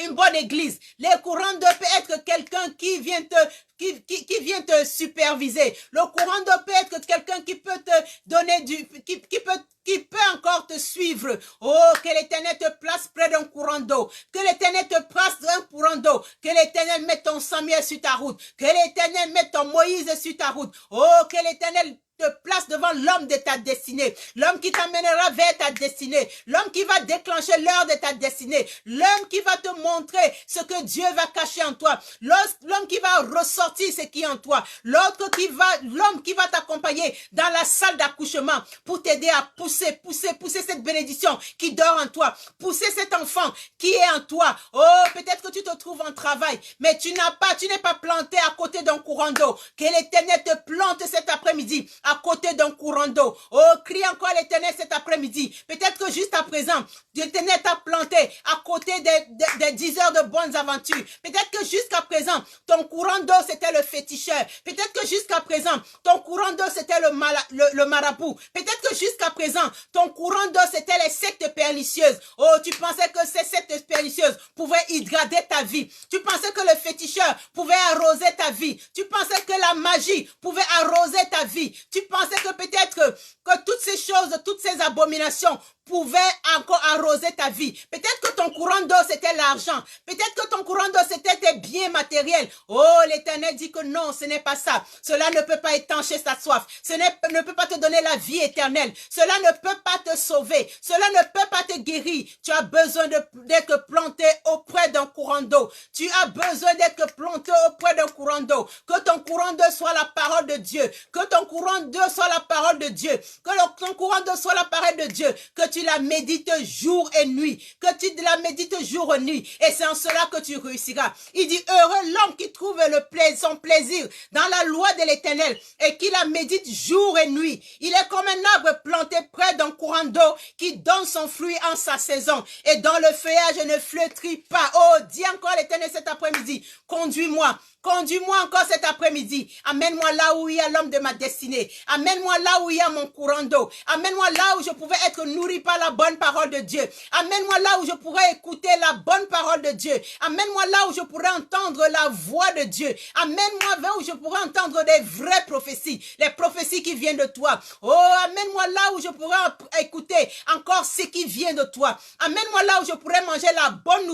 une bonne église. Les courants d'eau peut être quelqu'un qui vient te superviser. Le courant d'eau peut être quelqu'un qui peut te donner qui peut encore te suivre. Oh, que l'Éternel te place près d'un courant d'eau. Que l'Éternel te place d'un courant d'eau. Que l'Éternel mette ton Samuel sur ta route. Que l'Éternel mette ton Moïse sur ta route. Oh, que l'Éternel te place devant l'homme de ta destinée, l'homme qui t'amènera vers ta destinée, l'homme qui va déclencher l'heure de ta destinée, l'homme qui va te montrer ce que Dieu va cacher en toi, l'homme qui va ressortir ce qui est en toi, l'autre l'homme qui va t'accompagner dans la salle d'accouchement pour t'aider à pousser cette bénédiction qui dort en toi, pousser cet enfant qui est en toi. Oh, peut-être que tu te trouves en travail, mais tu n'es pas planté à côté d'un courant d'eau. Que l'Éternel te plante cet après-midi à côté d'un courant d'eau. Oh, crie encore l'Éternel cet après-midi. Peut-être que juste à présent, l'Éternel t'a planté à côté des 10 heures de bonnes aventures. Peut-être que jusqu'à présent, ton courant d'eau, c'était le féticheur. Peut-être que jusqu'à présent, ton courant d'eau, c'était le marabout. Peut-être que jusqu'à présent, ton courant d'eau, c'était les sectes pernicieuses. Oh, tu pensais que ces sectes pernicieuses pouvaient hydrater ta vie. Tu pensais que le féticheur pouvait arroser ta vie. Tu pensais que la magie pouvait arroser ta vie. Tu pensais que peut-être que toutes ces choses, toutes ces abominations pouvaient encore arroser ta vie. Peut-être que ton courant d'eau, c'était l'argent. Peut-être que ton courant d'eau, c'était tes biens matériels. Oh, l'Éternel dit que non, ce n'est pas ça. Cela ne peut pas étancher ta soif. Ne peut pas te donner la vie éternelle. Cela ne peut pas te sauver. Cela ne peut pas te guérir. Tu as besoin d'être planté auprès d'un courant d'eau. Tu as besoin d'être planté auprès d'un courant d'eau. Que ton courant d'eau soit la parole de Dieu. Que ton courant d'eau soit la parole de Dieu. Que ton courant d'eau soit la parole de Dieu. Que tu la médites jour et nuit. Que tu la médites jour et nuit. Et c'est en cela que tu réussiras. Il dit, heureux l'homme qui trouve son plaisir dans la loi de l'Éternel et qui la médite jour et nuit. Il est comme un arbre planté près d'un courant d'eau qui donne son fruit en sa saison et dont le feuillage ne flétrit pas. Oh, dis encore l'Éternel cet après-midi, conduis-moi Conduis-moi encore cet après-midi. Amène-moi là où il y a l'homme de ma destinée. Amène-moi là où il y a mon courant d'eau. Amène-moi là où je pourrais être nourri par la bonne parole de Dieu. Amène-moi là où je pourrais écouter la bonne parole de Dieu. Amène-moi là où je pourrais entendre la voix de Dieu. Amène-moi là où je pourrais entendre des vraies prophéties. Les prophéties qui viennent de toi. Oh, amène-moi là où je pourrais écouter encore ce qui vient de toi. Amène-moi là où je pourrais manger la bonne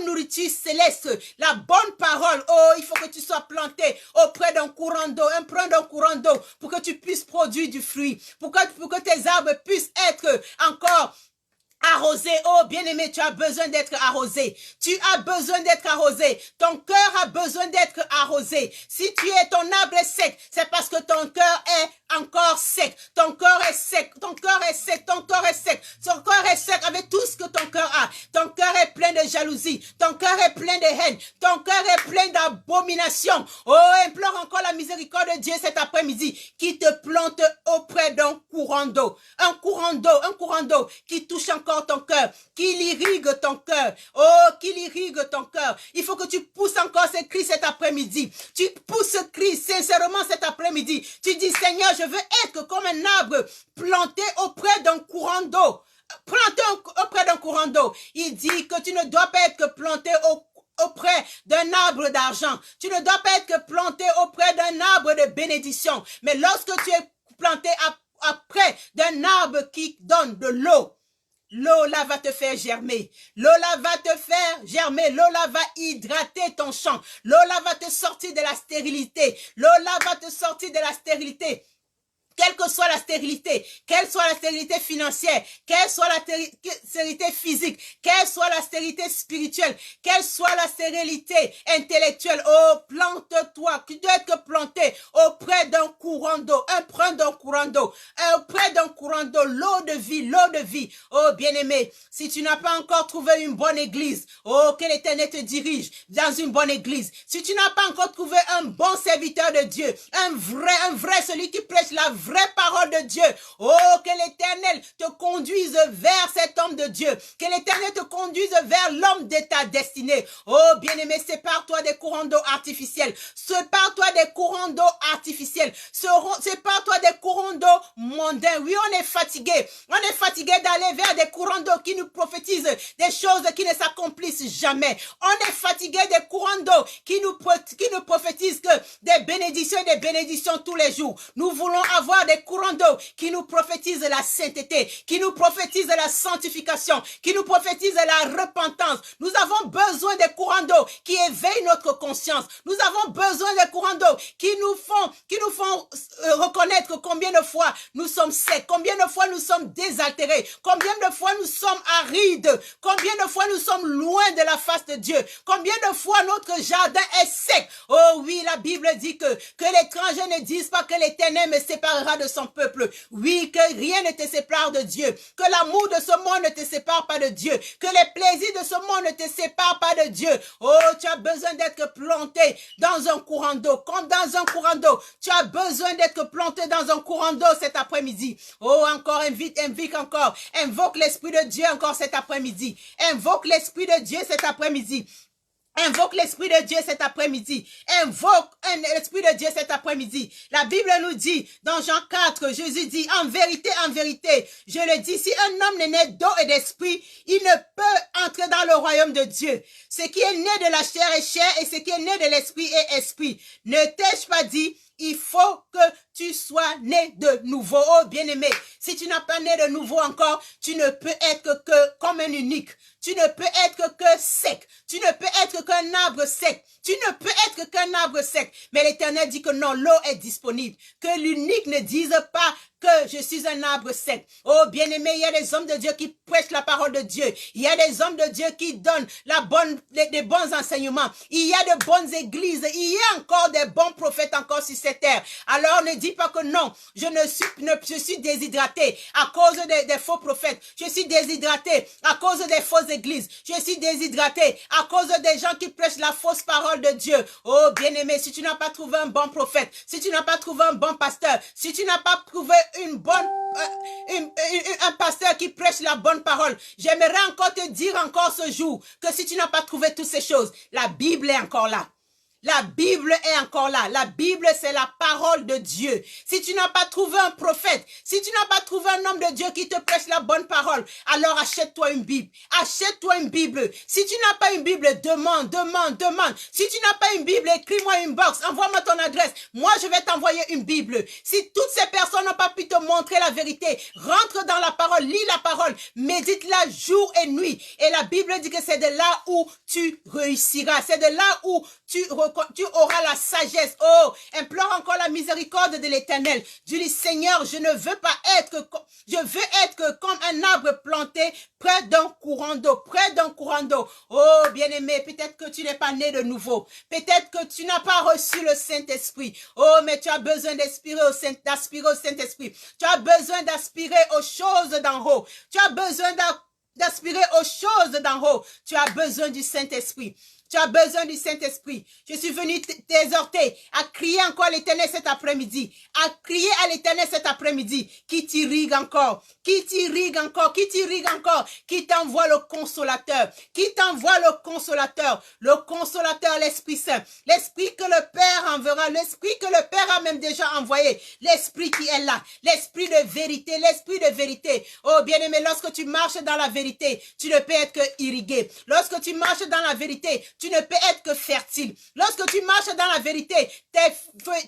nourriture céleste, la bonne parole. Oh, il faut que tu sois planté auprès d'un courant d'eau, pour que tu puisses produire du fruit, pour que tes arbres puissent être encore arrosé. Oh, bien-aimé, tu as besoin d'être arrosé. Tu as besoin d'être arrosé. Ton cœur a besoin d'être arrosé. Si ton arbre est sec, c'est parce que ton cœur est encore sec. Ton cœur est sec. Ton cœur est sec. Ton cœur est sec. Ton cœur est sec avec tout ce que ton cœur a. Ton cœur est plein de jalousie. Ton cœur est plein de haine. Ton cœur est plein d'abomination. Oh, implore encore la miséricorde de Dieu cet après-midi qui te plante auprès d'un courant d'eau. Un courant d'eau qui touche encore ton cœur, qu'il irrigue ton cœur. Oh, qu'il irrigue ton cœur. Il faut que tu pousses encore ce cri cet après-midi. Tu pousses ce cri sincèrement cet après-midi. Tu dis, Seigneur, je veux être comme un arbre planté auprès d'un courant d'eau. Planté auprès d'un courant d'eau. Il dit que tu ne dois pas être planté auprès d'un arbre d'argent. Tu ne dois pas être planté auprès d'un arbre de bénédiction. Mais lorsque tu es planté auprès d'un arbre qui donne de l'eau, l'eau là va te faire germer. L'eau là va te faire germer. L'eau là va hydrater ton champ. L'eau là va te sortir de la stérilité. L'eau là va te sortir de la stérilité. Quelle que soit la stérilité, quelle soit la stérilité financière, quelle soit la stérilité physique, quelle soit la stérilité spirituelle, quelle soit la stérilité intellectuelle, oh, plante-toi, tu dois être planté auprès d'un courant d'eau, auprès d'un courant d'eau, l'eau de vie. Oh, bien-aimé, si tu n'as pas encore trouvé une bonne église, oh, que l'Éternel te dirige dans une bonne église. Si tu n'as pas encore trouvé un bon serviteur de Dieu, un vrai, celui qui prêche la vraie parole de Dieu. Oh, que l'Éternel te conduise vers cet homme de Dieu. Que l'Éternel te conduise vers l'homme de ta destinée. Oh, bien-aimé, sépare-toi des courants d'eau artificiels. Sépare-toi des courants d'eau artificiels. Sépare-toi des courants d'eau mondains. Oui, on est fatigué. On est fatigué d'aller vers des courants d'eau qui nous prophétisent des choses qui ne s'accomplissent jamais. On est fatigué des courants d'eau qui nous prophétisent que des bénédictions tous les jours. Nous voulons avoir des courants d'eau qui nous prophétisent la sainteté, qui nous prophétisent la sanctification, qui nous prophétisent la repentance. Nous avons besoin des courants d'eau qui éveillent notre conscience. Nous avons besoin des courants d'eau qui nous font reconnaître combien de fois nous sommes secs, combien de fois nous sommes désaltérés, combien de fois nous sommes arides, combien de fois nous sommes loin de la face de Dieu, combien de fois notre jardin est sec. Oh oui, la Bible dit que l'étranger ne dise pas que l'Éternel me séparera de son peuple. Oui, que rien ne te sépare de Dieu, que l'amour de ce monde ne te sépare pas de Dieu, que les plaisirs de ce monde ne te séparent pas de Dieu. Oh, tu as besoin d'être planté dans un courant d'eau, comme dans un courant d'eau. Tu as besoin d'être planté dans un courant d'eau cet après-midi. Oh, encore, invoque l'Esprit de Dieu encore cet après-midi. Invoque l'Esprit de Dieu cet après-midi. Invoque l'Esprit de Dieu cet après-midi. Invoque l'Esprit de Dieu cet après-midi. La Bible nous dit, dans Jean 4, Jésus dit, en vérité, je le dis, si un homme n'est né d'eau et d'esprit, il ne peut entrer dans le royaume de Dieu. Ce qui est né de la chair est chair et ce qui est né de l'esprit est esprit. Ne t'ai-je pas dit, il faut que tu sois né de nouveau. Oh, bien-aimé, si tu n'as pas né de nouveau encore, tu ne peux être que comme un unique. Tu ne peux être que sec. Tu ne peux être qu'un arbre sec. Tu ne peux être qu'un arbre sec. Mais l'Éternel dit que non, l'eau est disponible. Que l'unique ne dise pas que je suis un arbre sec. Oh, bien-aimé, il y a des hommes de Dieu qui prêchent la parole de Dieu. Il y a des hommes de Dieu qui donnent des bons enseignements. Il y a de bonnes églises. Il y a encore des bons prophètes encore sur cette terre. Alors, ne dis pas que non, je suis déshydraté à cause des faux prophètes. Je suis déshydraté à cause des fausses églises. Je suis déshydraté à cause des gens qui prêchent la fausse parole de Dieu. Oh, bien-aimé, si tu n'as pas trouvé un bon prophète, si tu n'as pas trouvé un bon pasteur, si tu n'as pas trouvé un pasteur qui prêche la bonne parole, j'aimerais encore te dire encore ce jour que si tu n'as pas trouvé toutes ces choses, la Bible est encore là. La Bible est encore là. La Bible, c'est la parole de Dieu. Si tu n'as pas trouvé un prophète, si tu n'as pas trouvé un homme de Dieu qui te prêche la bonne parole, alors achète-toi une Bible. Achète-toi une Bible. Si tu n'as pas une Bible, demande. Si tu n'as pas une Bible, écris-moi une box. Envoie-moi ton adresse. Moi, je vais t'envoyer une Bible. Si toutes ces personnes n'ont pas pu te montrer la vérité, rentre dans la parole, lis la parole, médite-la jour et nuit. Et la Bible dit que c'est de là où tu réussiras. C'est de là où tu auras la sagesse. Oh, implore encore la miséricorde de l'Éternel. Dis, Seigneur, je veux être comme un arbre planté près d'un courant d'eau, Oh, bien-aimé, peut-être que tu n'es pas né de nouveau. Peut-être que tu n'as pas reçu le Saint-Esprit. Oh, mais tu as besoin d'aspirer au Saint-Esprit. Tu as besoin d'aspirer aux choses d'en haut. Tu as besoin d'aspirer aux choses d'en haut. Tu as besoin du Saint-Esprit. Tu as besoin du Saint-Esprit. Je suis venu t'exhorter à crier encore à l'Éternel cet après-midi. À crier à l'Éternel cet après-midi. Qui t'irrigue encore. Qui t'envoie le consolateur. Le consolateur, l'Esprit Saint. L'Esprit que le Père enverra. L'Esprit que le Père a même déjà envoyé. L'Esprit qui est là. L'Esprit de vérité. Oh, bien-aimé, lorsque tu marches dans la vérité, tu ne peux être que irrigué. Lorsque tu marches dans la vérité, tu ne peux être que fertile. Lorsque tu marches dans la vérité,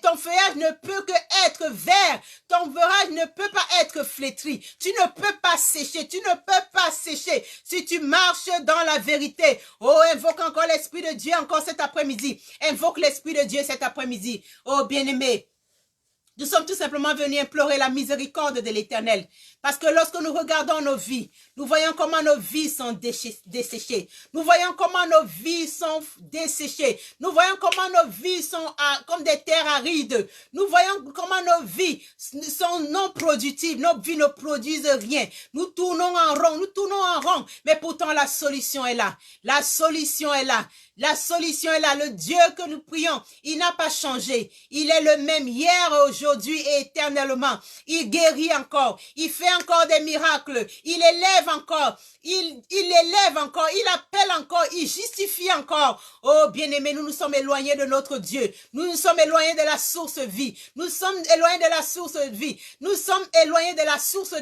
ton feuillage ne peut que être vert. Ton feuillage ne peut pas être flétri. Tu ne peux pas sécher. Si tu marches dans la vérité. Oh, invoque encore l'Esprit de Dieu encore cet après-midi. Invoque l'Esprit de Dieu cet après-midi. Oh, bien-aimé. Nous sommes tout simplement venus implorer la miséricorde de l'Éternel. Parce que lorsque nous regardons nos vies, nous voyons comment nos vies sont desséchées. Nous voyons comment nos vies sont desséchées. Nous voyons comment nos vies sont comme des terres arides. Nous voyons comment nos vies sont non productives. Nos vies ne produisent rien. Nous tournons en rond. Mais pourtant la solution est là. La solution est là. Le Dieu que nous prions, il n'a pas changé. Il est le même hier, aujourd'hui et éternellement. Il guérit encore. Il fait encore des miracles. Il élève encore. Il appelle encore. Il justifie encore. Oh, bien-aimés, nous nous sommes éloignés de notre Dieu. Nous nous sommes éloignés de la source vie. Nous sommes éloignés de la source de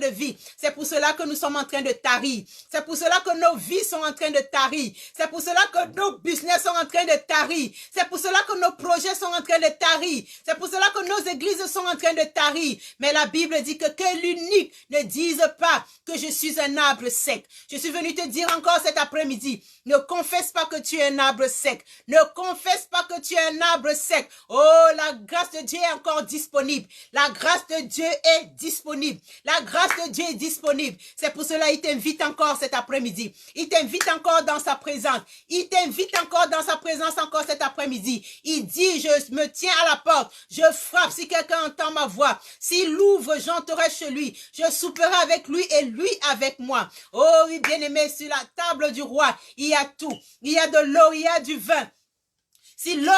vie. C'est pour cela que nous sommes en train de tarir. C'est pour cela que nos vies sont en train de tarir. C'est pour cela que nos business sont en train de tarir. C'est pour cela que nos projets sont en train de tarir. C'est pour cela que nos églises sont en train de tarir. Mais la Bible dit que l'unique ne dise pas que je suis un arbre sec. Je suis venu te dire encore cet après-midi, ne confesse pas que tu es un arbre sec. Ne confesse pas que tu es un arbre sec. Oh, la grâce de Dieu est encore disponible. La grâce de Dieu est disponible. La grâce de Dieu est disponible. C'est pour cela qu'il t'invite encore cet après-midi. Il t'invite encore dans sa présence. Il t'invite encore dans sa présence encore cet après-midi. Il dit, je me tiens à la porte. Je frappe si quelqu'un entend ma voix. S'il ouvre, j'entrerai chez lui. Je souperai avec lui et lui avec moi. Oh oui, bien-aimé, sur la table du roi, il y a tout. Il y a de l'eau, il y a du vin. Si l'eau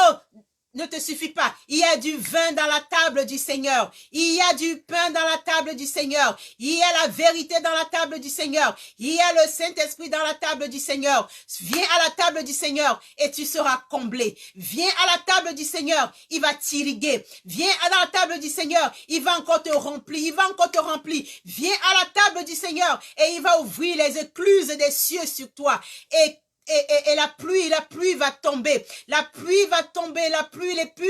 ne te suffit pas, il y a du vin dans la table du Seigneur. Il y a du pain dans la table du Seigneur. Il y a la vérité dans la table du Seigneur. Il y a le Saint-Esprit dans la table du Seigneur. Viens à la table du Seigneur et tu seras comblé. Viens à la table du Seigneur, il va t'irriguer. Viens à la table du Seigneur, il va encore te remplir. Viens à la table du Seigneur et il va ouvrir les écluses des cieux sur toi. Et la pluie va tomber. Les pluies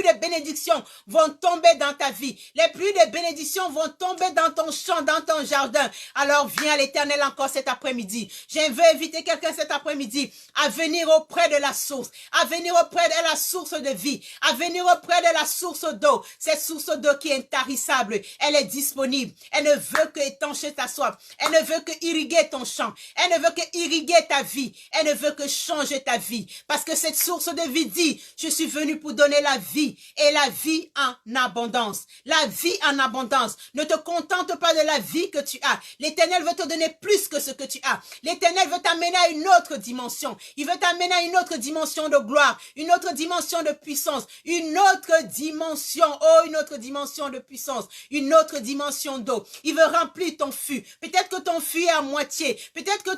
de bénédictions vont tomber dans ta vie. Les pluies de bénédictions vont tomber dans ton champ, dans ton jardin. Alors viens à l'Éternel encore cet après-midi. Je veux inviter quelqu'un cet après-midi à venir auprès de la source, à venir auprès de la source de vie, à venir auprès de la source d'eau. Cette source d'eau qui est intarissable, elle est disponible. Elle ne veut que étancher ta soif. Elle ne veut que irriguer ton champ. Elle ne veut que irriguer ta vie. Elle ne veut que changer ta vie. Parce que cette source de vie dit, je suis venu pour donner la vie et la vie en abondance. La vie en abondance. Ne te contente pas de la vie que tu as. L'Éternel veut te donner plus que ce que tu as. L'Éternel veut t'amener à une autre dimension. Il veut t'amener à une autre dimension de gloire, une autre dimension de puissance, une autre dimension, une autre dimension de puissance, une autre dimension d'eau. Il veut remplir ton fût. Peut-être que ton fût est à moitié. Peut-être que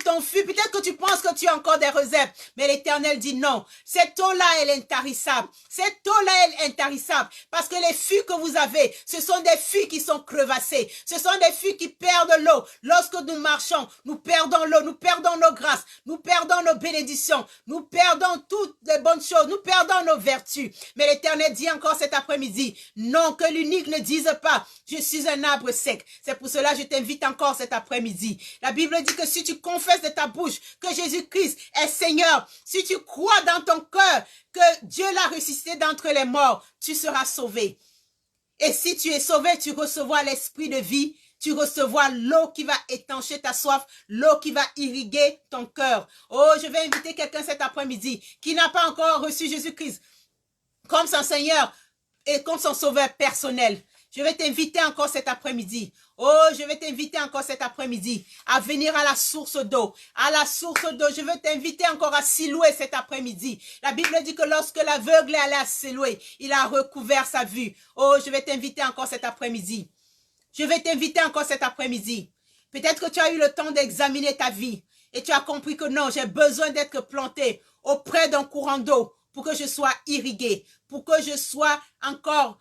tu penses que tu as encore des réserves. accepte. Mais l'Éternel dit non. Cette eau-là, elle est intarissable. Cette eau-là, elle est intarissable. Parce que les fûts que vous avez, ce sont des fûts qui sont crevassés. Ce sont des fûts qui perdent l'eau. Lorsque nous marchons, nous perdons l'eau, nous perdons nos grâces, nous perdons nos bénédictions, nous perdons toutes les bonnes choses, nous perdons nos vertus. Mais l'Éternel dit encore cet après-midi, non, que l'unique ne dise pas, je suis un arbre sec. C'est pour cela que je t'invite encore cet après-midi. La Bible dit que si tu confesses de ta bouche que Jésus-Christ est Seigneur, si tu crois dans ton cœur que Dieu l'a ressuscité d'entre les morts, tu seras sauvé. Et si tu es sauvé, tu recevras l'esprit de vie, tu recevras l'eau qui va étancher ta soif, l'eau qui va irriguer ton cœur. Oh, je vais inviter quelqu'un cet après-midi qui n'a pas encore reçu Jésus-Christ comme son Seigneur et comme son sauveur personnel. Je vais t'inviter encore cet après-midi. Oh, je vais t'inviter encore cet après-midi à venir à la source d'eau. À la source d'eau, je vais t'inviter encore à Siloué cet après-midi. La Bible dit que lorsque l'aveugle est allé à Siloué, il a recouvert sa vue. Oh, je vais t'inviter encore cet après-midi. Je vais t'inviter encore cet après-midi. Peut-être que tu as eu le temps d'examiner ta vie et tu as compris que non, j'ai besoin d'être planté auprès d'un courant d'eau pour que je sois irrigué, pour que je sois encore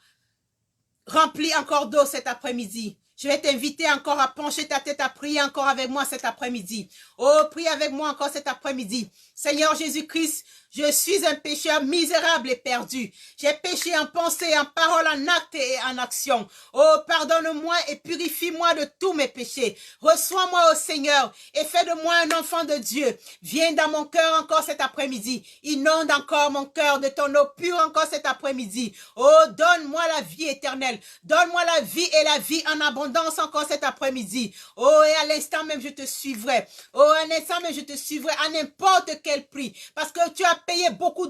rempli encore d'eau cet après-midi. Je vais t'inviter encore à pencher ta tête, à prier encore avec moi cet après-midi. Oh, prie avec moi encore cet après-midi. Seigneur Jésus-Christ, je suis un pécheur misérable et perdu. J'ai péché en pensée, en parole, en acte et en action. Oh, pardonne-moi et purifie-moi de tous mes péchés. Reçois-moi, ô Seigneur, et fais de moi un enfant de Dieu. Viens dans mon cœur encore cet après-midi. Inonde encore mon cœur de ton eau pure encore cet après-midi. Oh, donne-moi la vie éternelle. Donne-moi la vie et la vie en abondance encore cet après-midi. Oh, et à l'instant même, je te suivrai. Oh, à l'instant même, je te suivrai à n'importe quel prix. Parce que tu as payé beaucoup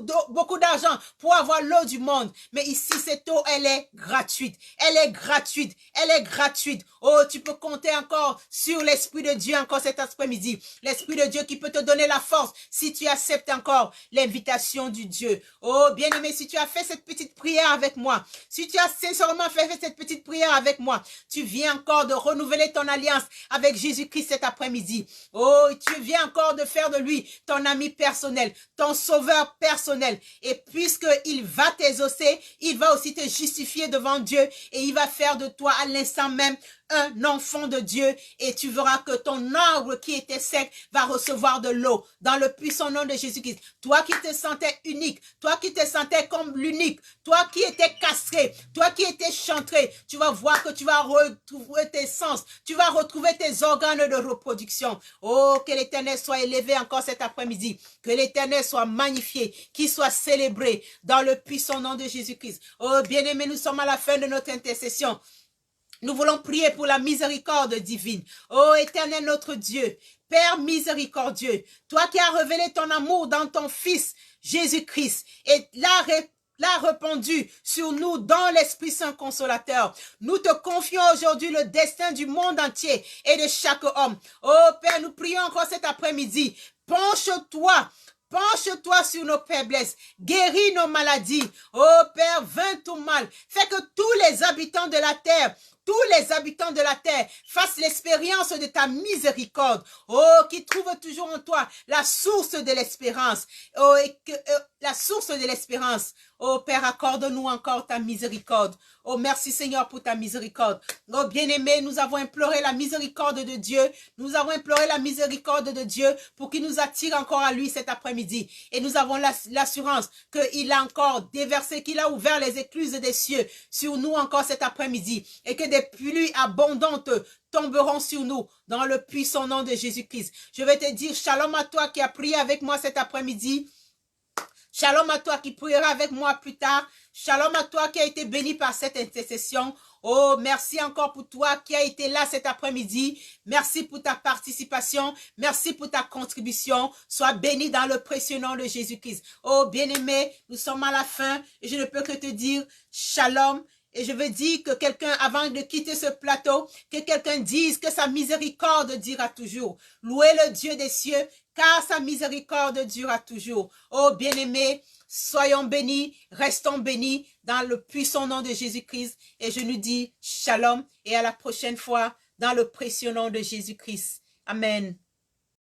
d'argent pour avoir l'eau du monde. Mais ici, cette eau, elle est gratuite. Elle est gratuite. Elle est gratuite. Oh, tu peux compter encore sur l'Esprit de Dieu encore cet après-midi. L'Esprit de Dieu qui peut te donner la force si tu acceptes encore l'invitation du Dieu. Oh, bien-aimé, si tu as fait cette petite prière avec moi, si tu as sincèrement fait cette petite prière avec moi, tu viens encore de renouveler ton alliance avec Jésus-Christ cet après-midi. Oh, tu viens encore de faire de lui ton ami personnel, ton sauveur personnel. Et puisqu'il va t'exaucer, il va aussi te justifier devant Dieu et il va faire de toi à l'instant même un enfant de Dieu et tu verras que ton arbre qui était sec va recevoir de l'eau dans le puissant nom de Jésus-Christ. Toi qui te sentais unique, toi qui te sentais comme l'unique, toi qui étais castré, toi qui étais chantré, tu vas voir que tu vas retrouver tes sens, tu vas retrouver tes organes de reproduction. Oh, que l'Éternel soit élevé encore cet après-midi, que l'Éternel soit magnifié, qu'il soit célébré dans le puissant nom de Jésus-Christ. Oh, bien-aimés, nous sommes à la fin de notre intercession. Nous voulons prier pour la miséricorde divine. Oh, Éternel notre Dieu, Père miséricordieux, toi qui as révélé ton amour dans ton Fils Jésus-Christ et l'a répandu sur nous dans l'Esprit Saint Consolateur. Nous te confions aujourd'hui le destin du monde entier et de chaque homme. Oh Père, nous prions encore cet après-midi. Penche-toi. Penche-toi sur nos faiblesses, guéris nos maladies. Oh Père, vainc tout mal. Fais que tous les habitants de la terre fassent l'expérience de ta miséricorde. Oh, qui trouve toujours en toi la source de l'espérance. Oh, la source de l'espérance. Oh Père, accorde-nous encore ta miséricorde. Oh, merci Seigneur pour ta miséricorde. Oh, bien-aimés, nous avons imploré la miséricorde de Dieu. Nous avons imploré la miséricorde de Dieu pour qu'il nous attire encore à lui cet après-midi. Et nous avons l'assurance qu'il a encore déversé, qu'il a ouvert les écluses des cieux sur nous encore cet après-midi. Et que des pluies abondantes tomberont sur nous dans le puissant nom de Jésus-Christ. Je vais te dire shalom à toi qui as prié avec moi cet après-midi. Shalom à toi qui priera avec moi plus tard. Shalom à toi qui a été béni par cette intercession. Oh, merci encore pour toi qui a été là cet après-midi. Merci pour ta participation. Merci pour ta contribution. Sois béni dans le précieux nom de Jésus-Christ. Oh, bien-aimé, nous sommes à la fin et je ne peux que te dire shalom. Et je veux dire que quelqu'un, avant de quitter ce plateau, que quelqu'un dise que sa miséricorde dira toujours. Louez le Dieu des cieux, car sa miséricorde durera toujours. Oh bien-aimés, soyons bénis, restons bénis dans le puissant nom de Jésus-Christ. Et je nous dis shalom et à la prochaine fois dans le précieux nom de Jésus-Christ. Amen.